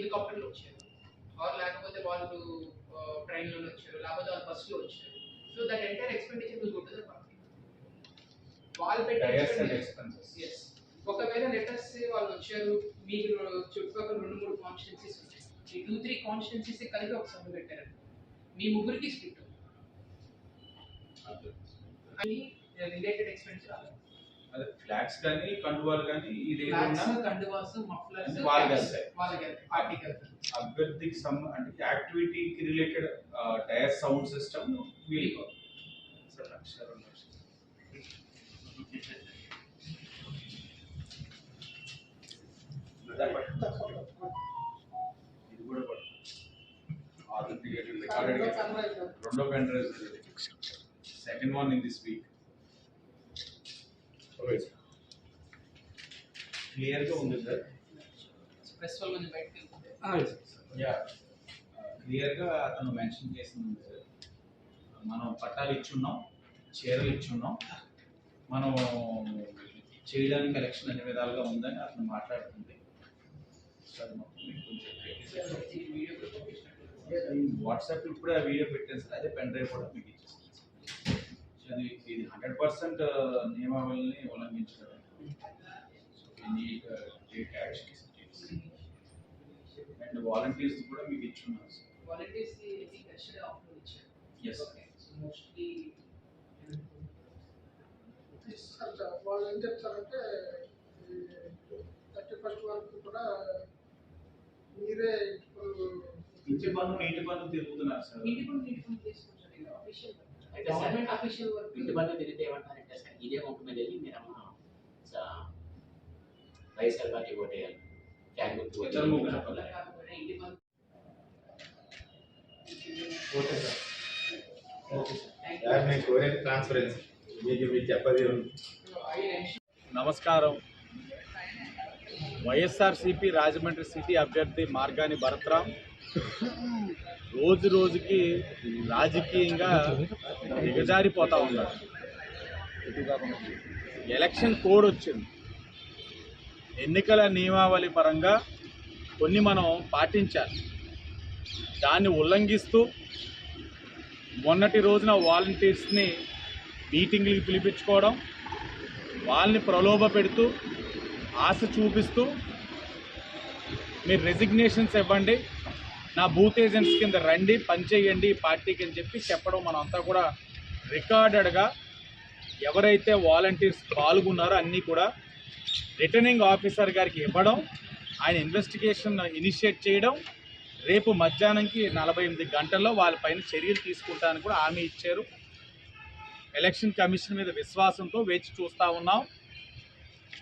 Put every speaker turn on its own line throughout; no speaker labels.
హెలికాప్టర్లో వచ్చారు, ఆర్ లేకపోతే వాళ్ళు ట్రైన్లో వచ్చారు, లేకపోతే వాళ్ళు బస్సులో వచ్చారు. So that entire expenditure will go to the party. వాళ్ళు పెట్టే ఎక్స్పెన్సెస్. ఎస్. ఒకవేళ లెటర్స్ వాళ్ళు వచ్చారు, మీకు చుట్టుపక్కల 2-3 కాన్స్టిట్యున్సీస్ వచ్చాయి, ఈ 2-3 కాన్స్టిట్యున్సీస్ కలిపి ఒక సభ పెట్టారు, మీ ముగ్గురికి స్ప్లిట్ అని రిలేటెడ్ ఎక్స్పెన్సెస్ రాలేదు.
అదే ఫ్లాగ్స్ కానీ కండువాలు కానీ ఇది
కండువాస్ మఫ్లర్స్
వాళ్ళకి అభ్యర్థికి అంటే యాక్టివిటీకి రిలేటెడ్ టైర్ సౌండ్ సిస్టమ్ వీళ్ళకి ఇది కూడా రెండో pen drive, second one in this week. Clear గా ఉంది సార్.
ప్రెస్ వాళ్ళ నుంచి బయటకి
క్లియర్ గా అతను మెన్షన్ చేసింది సార్. మనం పట్టాలు ఇచ్చున్నాం, చీరలు ఇచ్చున్నాం, మనం చేయడానికి ఎలక్షన్ అన్ని విధాలుగా ఉందని అతను మాట్లాడుతుంది సార్. వాట్సాప్ ఇప్పుడే ఆ వీడియో పెట్టాను సార్, అదే పెన్ డ్రైవ్ కూడా మీకు ఇచ్చేస్తాను. ఇది 100% నియమావళిని ఉల్లంఘించడం. అండ్ వాలంటీర్స్ కూడా మీకు ఇచ్చున్నారు సార్.
వాలంటీర్స్ కి ఎక్స్ట్రా ఆఫర్ ఇచ్చారు.
yes
మోస్ట్లీ
వాళ్ళు ఏం చెప్తారంటే 31st వరకు కూడా మీరే
ఇంటి పన్ను నీటి పన్ను తిరుగుతున్నారు సార్.
ఇంటి పన్ను తీసుకుంటారు ఆఫీషియల్ గవర్నమెంట్ ఆఫీషియల్ వర్క్.
ఇంటి పన్ను తిరిగితే ఏమంటారంటే సార్ ఇదే అమౌంట్ మీద వెళ్ళి మీరు అమ్మ వైఎస్ఆర్ పార్టీ ఓటేయాలి, ఫ్యాన్ గుర్తు
ఇంటి పన్ను
ఓకే సార్. ఓకే సార్, నేను కోరేది ట్రాన్స్పరెన్సీ మీకు చెప్పది.
నమస్కారం. వైఎస్ఆర్సీపీ రాజమండ్రి సిటీ అభ్యర్థి మార్గాని భరత్రామ్ రోజు రోజుకి రాజకీయంగా దిగజారిపోతూ ఉన్నారు. ఎలక్షన్ కోడ్ వచ్చింది, ఎన్నికల నియమావళి పరంగా కొన్ని మనం పాటించాలి. దాన్ని ఉల్లంఘిస్తూ మొన్నటి రోజున వాలంటీర్స్ని మీటింగ్లకి పిలిపించుకోవడం, వాళ్ళని ప్రలోభ పెడుతూ ఆశ చూపిస్తూ మీరు రెసిగ్నేషన్స్ ఇవ్వండి, నా బూత్ ఏజెంట్స్ కింద రండి, పనిచేయండి పార్టీకి అని చెప్పి చెప్పడం మనం అంతా కూడా రికార్డెడ్గా ఎవరైతే వాలంటీర్స్ పాల్గొన్నారో అన్నీ కూడా రిటర్నింగ్ ఆఫీసర్ గారికి ఇవ్వడం, ఆయన ఇన్వెస్టిగేషన్ ఇనిషియేట్ చేయడం, రేపు మధ్యాహ్నంకి 48 గంటల్లో వాళ్ళపైన చర్యలు తీసుకుంటానని కూడా హామీ ఇచ్చారు. ఎలక్షన్ కమిషన్ మీద విశ్వాసంతో వేచి చూస్తూ ఉన్నాం.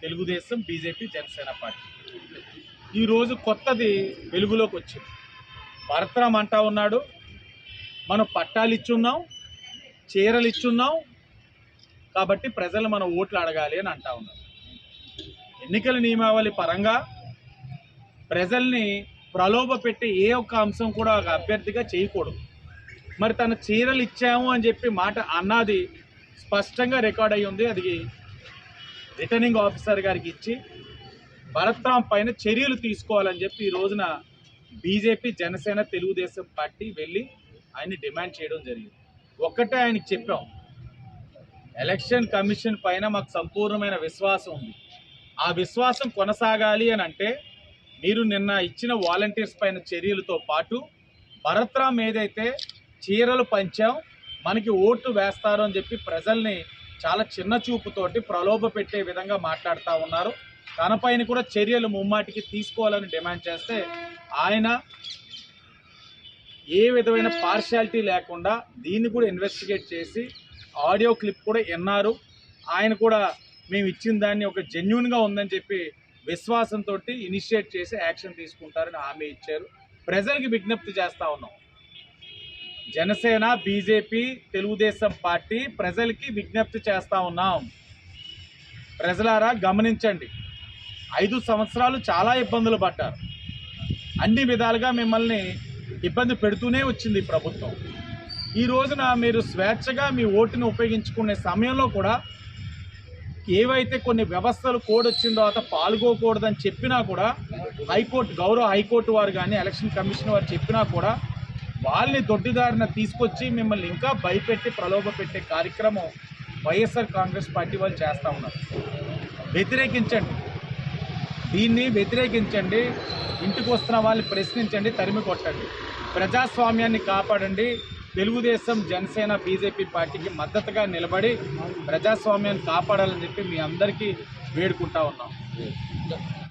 తెలుగుదేశం, బీజేపీ, జనసేన పార్టీ ఈరోజు కొత్తది వెలుగులోకి వచ్చింది. భరత్రామ్ అంటా ఉన్నాడు, మనం పట్టాలు ఇచ్చున్నాం, చీరలు ఇచ్చున్నాం, కాబట్టి ప్రజలు మన ఓట్లు అడగాలి అని అంటా ఉన్నారు. ఎన్నికల నియమావళి పరంగా ప్రజల్ని ప్రలోభ పెట్టి ఏ ఒక్క అంశం కూడా ఒక అభ్యర్థిగా చేయకూడదు. మరి తన చీరలు ఇచ్చాము అని చెప్పి మాట అన్నది స్పష్టంగా రికార్డ్ అయ్యి ఉంది. అది రిటర్నింగ్ ఆఫీసర్ గారికి ఇచ్చి భరత్రామ్ పైన చర్యలు తీసుకోవాలని చెప్పి ఈ రోజున బీజేపీ, జనసేన, తెలుగుదేశం పార్టీ వెళ్ళి ఆయన్ని డిమాండ్ చేయడం జరిగింది. ఒక్కటే ఆయనకి చెప్పాం, ఎలక్షన్ కమిషన్ పైన మాకు సంపూర్ణమైన విశ్వాసం ఉంది. ఆ విశ్వాసం కొనసాగాలి అని అంటే మీరు నిన్న ఇచ్చిన వాలంటీర్స్ పైన చర్యలతో పాటు భరత్రామ్ ఏదైతే చీరలు పంచాం, మనకి ఓట్లు వేస్తారు అని చెప్పి ప్రజల్ని చాలా చిన్న చూపుతోటి ప్రలోభ పెట్టే విధంగా మాట్లాడుతూ ఉన్నారు. తనపైన కూడా చర్యలు ముమ్మాటికి తీసుకోవాలని డిమాండ్ చేస్తే ఆయన ఏ విధమైన పార్షియాలిటీ లేకుండా దీన్ని కూడా ఇన్వెస్టిగేట్ చేసి ఆడియో క్లిప్ కూడా విన్నారు. ఆయన కూడా మేము ఇచ్చిన దాన్ని ఒక జెన్యూన్గా ఉందని చెప్పి విశ్వాసంతో ఇనిషియేట్ చేసి యాక్షన్ తీసుకుంటారని హామీ ఇచ్చారు. ప్రజలకి విజ్ఞప్తి చేస్తూ ఉన్నాం. జనసేన, బీజేపీ, తెలుగుదేశం పార్టీ ప్రజలకి విజ్ఞప్తి చేస్తూ ఉన్నాం. ప్రజలారా గమనించండి, 5 సంవత్సరాలు చాలా ఇబ్బందులు పడ్డారు. అన్ని విధాలుగా మిమ్మల్ని ఇబ్బంది పెడుతూనే వచ్చింది ప్రభుత్వం. ఈ రోజున మీరు స్వేచ్ఛగా మీ ఓటుని ఉపయోగించుకునే సమయంలో కూడా ఏవైతే కొన్ని వ్యవస్థలు కోడ్ వచ్చిన తర్వాత పాల్గొకూడదని చెప్పినా కూడా గౌరవ హైకోర్టు వారు కానీ ఎలక్షన్ కమిషన్ వారు చెప్పినా కూడా వాళ్ళని దొడ్డిదారిన తీసుకొచ్చి మిమ్మల్ని ఇంకా భయపెట్టి ప్రలోభ పెట్టే కార్యక్రమం వైఎస్ఆర్ కాంగ్రెస్ పార్టీ వాళ్ళు చేస్తూ ఉన్నారు. వ్యతిరేకించండి, దీన్ని వ్యతిరేకించండి. ఇంటికి వస్తున్న వాళ్ళని ప్రశ్నించండి, తరిమి కొట్టండి. ప్రజాస్వామ్యాన్ని కాపాడండి. తెలుగుదేశం, జనసేన, బీజేపీ పార్టీకి మద్దతుగా నిలబడి ప్రజాస్వామ్యాన్ని కాపాడాలని చెప్పి మీ అందరికీ వేడుకుంటా ఉన్నాం.